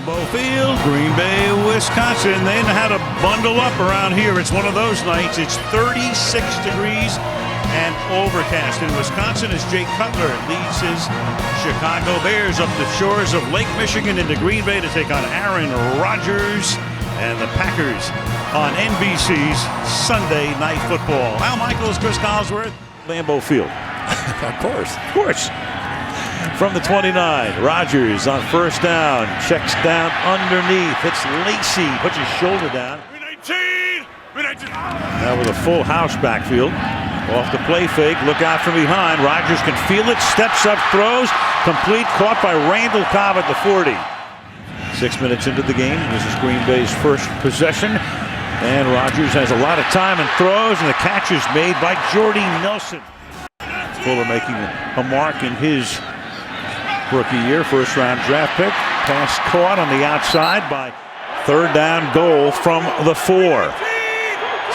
Lambeau Field, Green Bay, Wisconsin. They know how to bundle up around here. It's one of those nights. It's 36 degrees and overcast in Wisconsin as Jay Cutler leads his Chicago Bears up the shores of Lake Michigan into Green Bay to take on Aaron Rodgers and the Packers on NBC's Sunday Night Football. Al Michaels, Chris Collinsworth, Lambeau Field. Of course. From the 29, Rodgers on first down, checks down underneath, hits Lacy, puts his shoulder down. Now with a full house backfield. Off the play fake, look out from behind. Rodgers can feel it, steps up, throws, complete, caught by Randall Cobb at the 40. 6 minutes into the game, this is Green Bay's first possession. And Rodgers has a lot of time and throws, and the catch is made by Jordy Nelson. Fuller making a mark in his rookie year, first-round draft pick. Pass caught on the outside by third down goal from the 4.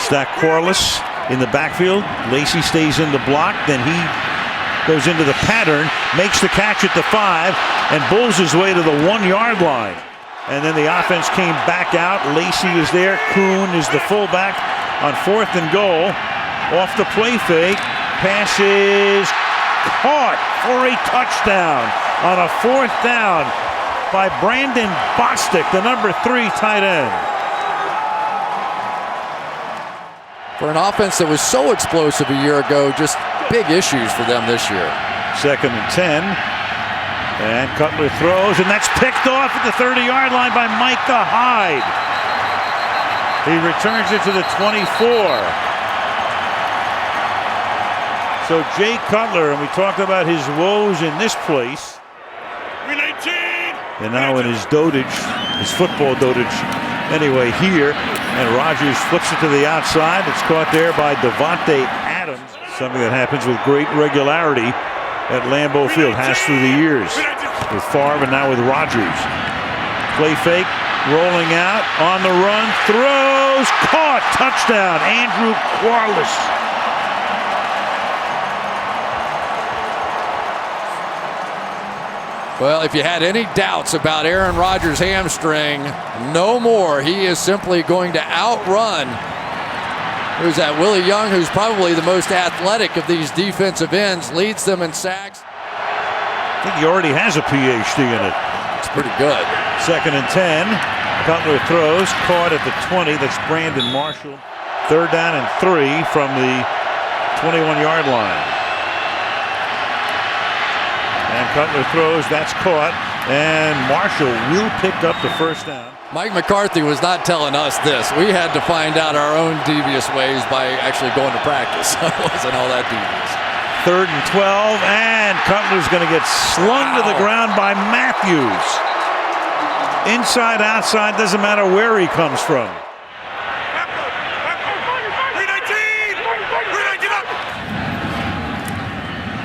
Stack Corliss in the backfield. Lacy stays in the block. Then he goes into the pattern, makes the catch at the 5, and bulls his way to the 1-yard line. And then the offense came back out. Lacy is there. Kuhn is the fullback on 4th and goal. Off the play fake. Pass is caught for a touchdown on a 4th down by Brandon Bostic, the number 3 tight end. For an offense that was so explosive a year ago, just big issues for them this year. 2nd and 10. And Cutler throws, and that's picked off at the 30-yard line by Micah Hyde. He returns it to the 24. So Jay Cutler, and we talked about his woes in this place. And now in his dotage, his football dotage, anyway, here. And Rodgers flips it to the outside. It's caught there by Devontae Adams. Something that happens with great regularity at Lambeau Field, has through the years. With Favre and now with Rodgers. Play fake, rolling out, on the run, throws, caught, touchdown, Andrew Corliss. Well, if you had any doubts about Aaron Rodgers' hamstring, no more. He is simply going to outrun. Who's that? Willie Young, who's probably the most athletic of these defensive ends, leads them in sacks. I think he already has a PhD in it. It's pretty good. 2nd and 10. Cutler throws, caught at the 20. That's Brandon Marshall. 3rd down and 3 from the 21-yard line. And Cutler throws, that's caught, and Marshall will pick up the first down. Mike McCarthy was not telling us this. We had to find out our own devious ways by actually going to practice. It wasn't all that devious. 3rd and 12, and Cutler's going to get slung to the ground by Matthews. Inside, outside, doesn't matter where he comes from.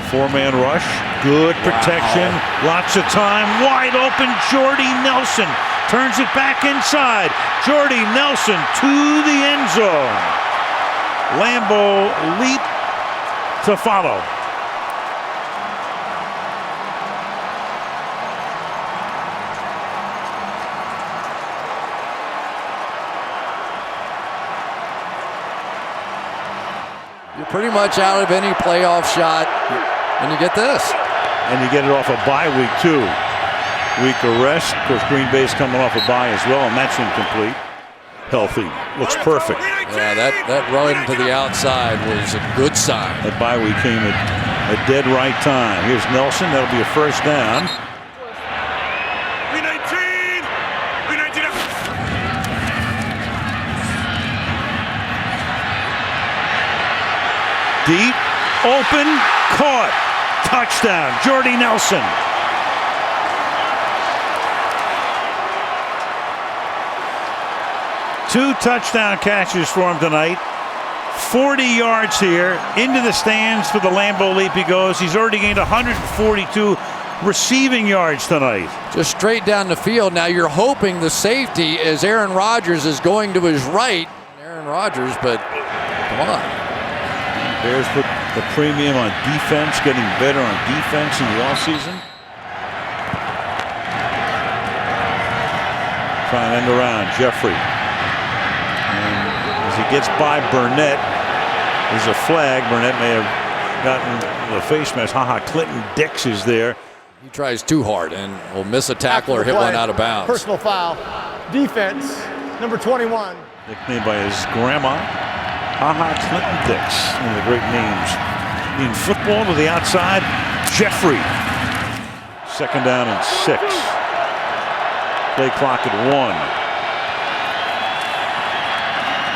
Four-man rush, good protection, lots of time, wide open, Jordy Nelson turns it back inside. Jordy Nelson to the end zone. Lambeau leap to follow. You're pretty much out of any playoff shot. And you get this. And you get it off a bye week, too. Week of rest. Of course, Green Bay's coming off a bye as well, and that's incomplete. Healthy. Looks perfect. Yeah, that run to the outside was a good sign. That bye week came at a dead right time. Here's Nelson. That'll be a first down. Deep, open, caught. Touchdown, Jordy Nelson. Two touchdown catches for him tonight. 40 yards here. Into the stands for the Lambeau leap he goes. He's already gained 142 receiving yards tonight. Just straight down the field. Now you're hoping the safety is Aaron Rodgers is going to his right. Aaron Rodgers, but come on. Bears put the premium on defense, getting better on defense in the offseason. Trying to end around Jeffrey. And as he gets by Burnett, there's a flag. Burnett may have gotten the face mask. Clinton Dix is there. He tries too hard and will miss a tackle or hit one out of bounds. Personal foul. Defense, number 21. Nicknamed by his grandma, Clinton Dix. One of the great names in football. To the outside, Jeffrey. 2nd down and 6. Play clock at 1.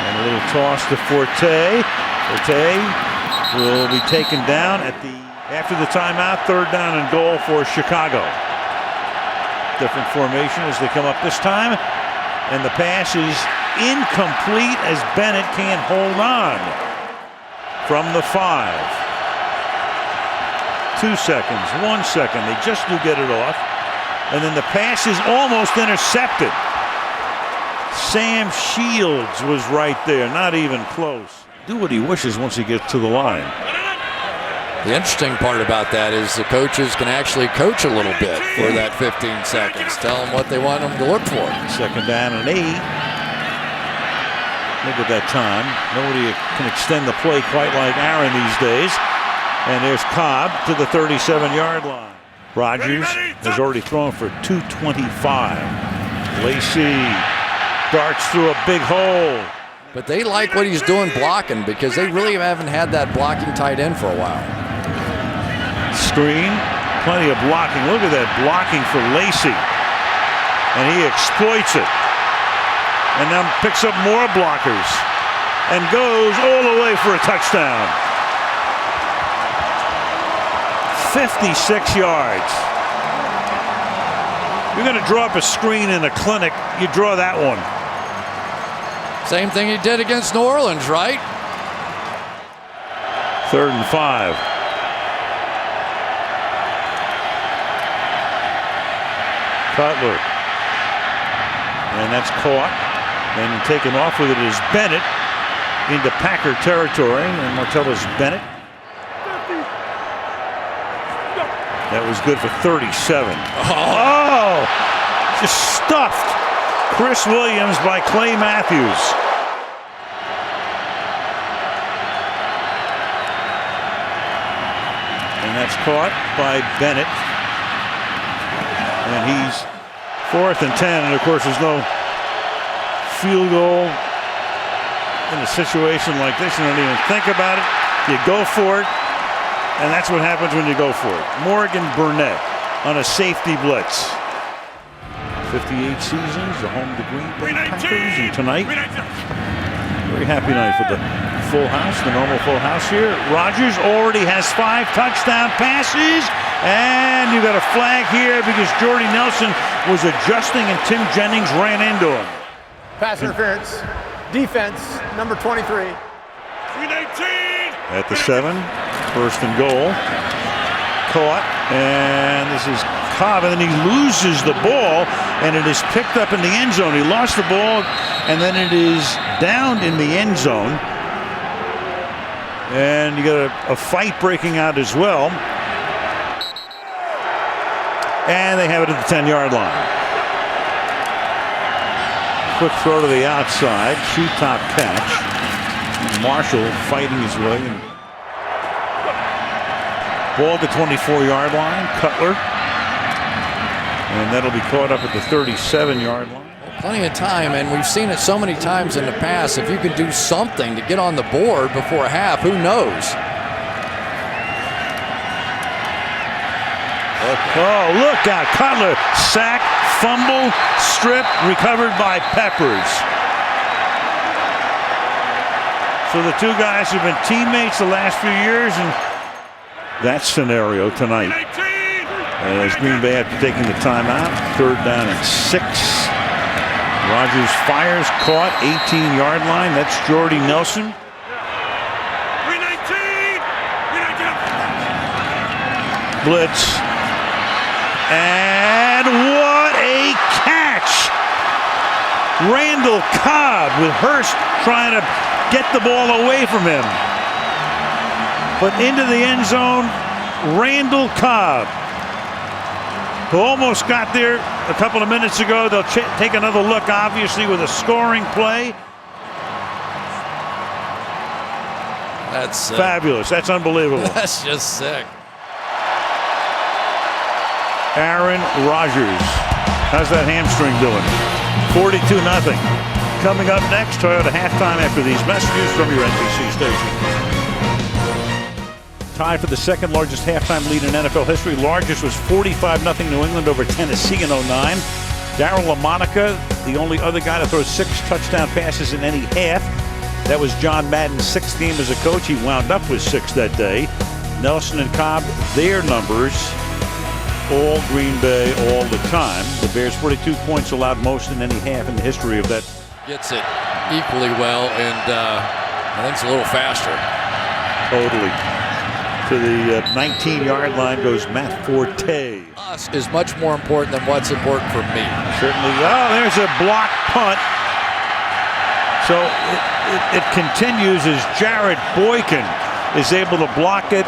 And a little toss to Forte. Forte will be taken down after the timeout. 3rd down and goal for Chicago. Different formation as they come up this time. And the pass is incomplete as Bennett can't hold on from the 5. 2 seconds, 1 second. They just do get it off. And then the pass is almost intercepted. Sam Shields was right there, not even close. Do what he wishes once he gets to the line. The interesting part about that is the coaches can actually coach a little bit for that 15 seconds. Tell them what they want them to look for. 2nd down and 8. Look at that time. Nobody can extend the play quite like Aaron these days. And there's Cobb to the 37-yard line. Rodgers has already thrown for 225. Lacey darts through a big hole. But they like what he's doing blocking because they really haven't had that blocking tight end for a while. Screen, plenty of blocking. Look at that blocking for Lacey. And he exploits it. And now picks up more blockers. And goes all the way for a touchdown. 56 yards. You're going to draw up a screen in a clinic, you draw that one. Same thing he did against New Orleans, right? 3rd and 5. Cutler. And that's caught. And taken off with it is Bennett into Packer territory. And Martellus Bennett. That was good for 37. Oh! Just stuffed. Chris Williams by Clay Matthews. And that's caught by Bennett. And he's 4th and 10. And of course, there's no field goal in a situation like this. You don't even think about it. You go for it. And that's what happens when you go for it. Morgan Burnett on a safety blitz. 58 seasons, the home to Green Bay Packers. And tonight, very happy night for the full house, the normal full house here. Rodgers already has 5 touchdown passes. And you got a flag here because Jordy Nelson was adjusting and Tim Jennings ran into him. Pass interference. Defense, number 23. At the 7, 1st and goal. Caught, and this is Cobb, and then he loses the ball, and it is picked up in the end zone. He lost the ball, and then it is downed in the end zone. And you got a fight breaking out as well. And they have it at the 10-yard line. Quick throw to the outside, shoot top catch. Marshall fighting his way. Ball at the 24-yard line. Cutler. And that'll be caught up at the 37-yard line. Plenty of time, and we've seen it so many times in the past. If you can do something to get on the board before half, who knows? Oh, look out. Cutler. Sack, fumble, strip, recovered by Peppers. So the two guys have been teammates the last few years, and that scenario tonight. As Green Bay after taking the timeout, 3rd down and 6. Rodgers fires, caught, 18-yard line. That's Jordy Nelson. Blitz. And what a catch! Randall Cobb with Hurst trying to get the ball away from him. But into the end zone, Randall Cobb, who almost got there a couple of minutes ago. They'll take another look, obviously, with a scoring play. That's sick. Fabulous. That's unbelievable. That's just sick. Aaron Rodgers. How's that hamstring doing? 42-0. Coming up next, Toyota halftime after these messages from your NBC station. Tied for the second largest halftime lead in NFL history. Largest was 45-0 New England over Tennessee in 2009. Darryl LaMonica, the only other guy to throw 6 touchdown passes in any half. That was John Madden's 6th game as a coach. He wound up with 6 that day. Nelson and Cobb, their numbers, all Green Bay all the time. The Bears 42 points allowed most in any half in the history of that. Gets it equally well, and I think it's a little faster. Totally. To the 19-yard line goes Matt Forte. Us is much more important than what's important for me. Certainly. Oh, there's a block punt. So it continues as Jared Boykin is able to block it.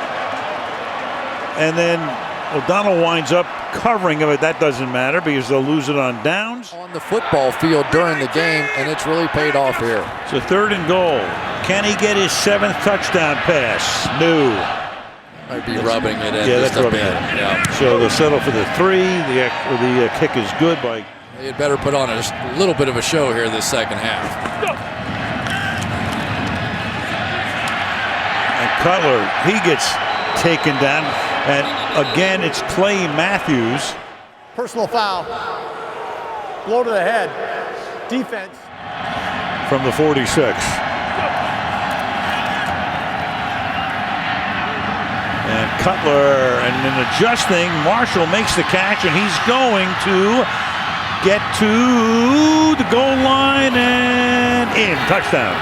And then O'Donnell winds up covering it. That doesn't matter because they'll lose it on downs. On the football field during the game, and it's really paid off here. So 3rd and goal. Can he get his 7th touchdown pass? No. Might be rubbing it in. Yeah, just that's a bit. Yeah. So they'll settle for the 3. The kick is good by. They had better put on a little bit of a show here this second half. And Cutler, he gets taken down. And again, it's Clay Matthews. Personal foul. Blow to the head. Defense. From the 46. And Cutler, and then adjusting, Marshall makes the catch, and he's going to get to the goal line and in. Touchdown.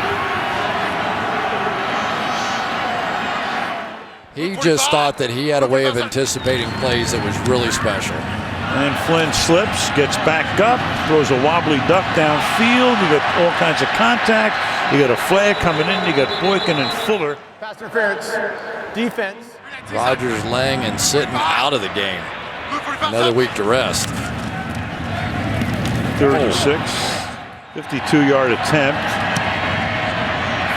He just thought that he had a way of anticipating plays that was really special. And Flynn slips, gets back up, throws a wobbly duck downfield. You got all kinds of contact. You got a flag coming in. You got Boykin and Fuller. Pass interference. Defense. Rodgers laying and sitting out of the game. Another week to rest. 3rd and 6. 52-yard attempt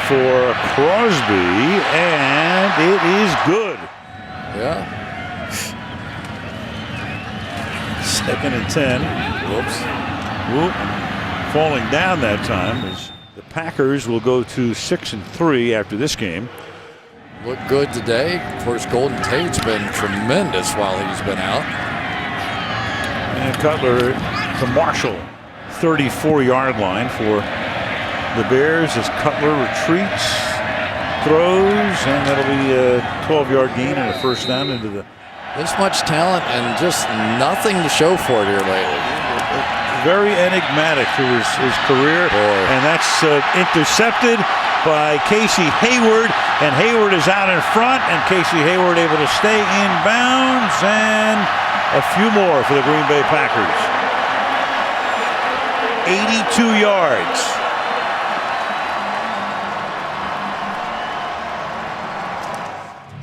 for Crosby, and it is good. Yeah. 2nd and 10. Whoops. Whoop. Falling down that time as the Packers will go to 6-3 after this game. Look good today. Of course, Golden Tate's been tremendous while he's been out. And Cutler to Marshall. 34-yard line for the Bears as Cutler retreats, throws, and that'll be a 12-yard gain and a first down into the. This much talent and just nothing to show for it here lately. Very enigmatic through his career. Boy. And that's intercepted by Casey Hayward, and Hayward is out in front, and Casey Hayward able to stay in bounds, and a few more for the Green Bay Packers. 82 yards.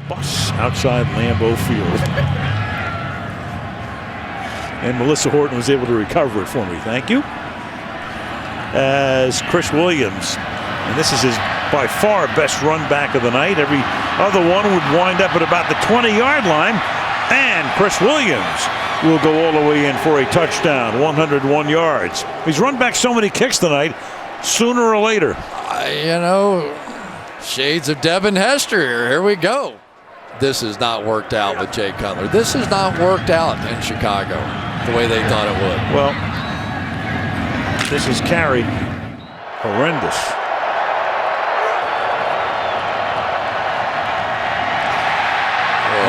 Bus outside Lambeau Field. And Melissa Horton was able to recover it for me. Thank you. As Chris Williams, and this is his by far best run back of the night. Every other one would wind up at about the 20-yard line. And Chris Williams will go all the way in for a touchdown, 101 yards. He's run back so many kicks tonight, sooner or later. Shades of Devin Hester here. Here we go. This has not worked out with Jay Cutler. This has not worked out in Chicago the way they thought it would. Well, this is carried horrendous.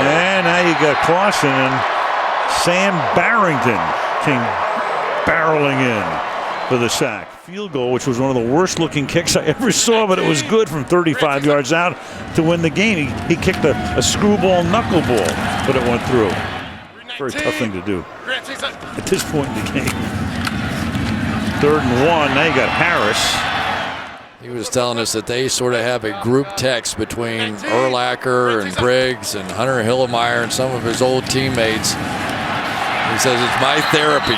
And now you got Clausen, and Sam Barrington came barreling in for the sack. Field goal, which was one of the worst looking kicks I ever saw, but it was good from 35 yards out to win the game. He kicked a screwball knuckleball, but it went through. Very tough thing to do at this point in the game. 3rd and 1. Now you got Harris. He was telling us that they sort of have a group text between Urlacher and Briggs and Hunter Hillemeyer and some of his old teammates. He says it's my therapy.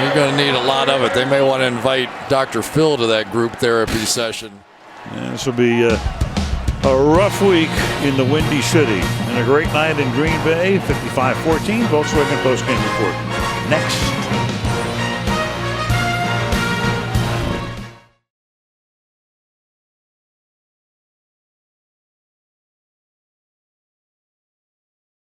You're going to need a lot of it. They may want to invite Dr. Phil to that group therapy session. And this will be a rough week in the Windy City. And a great night in Green Bay, 55-14. Volkswagen postgame report next.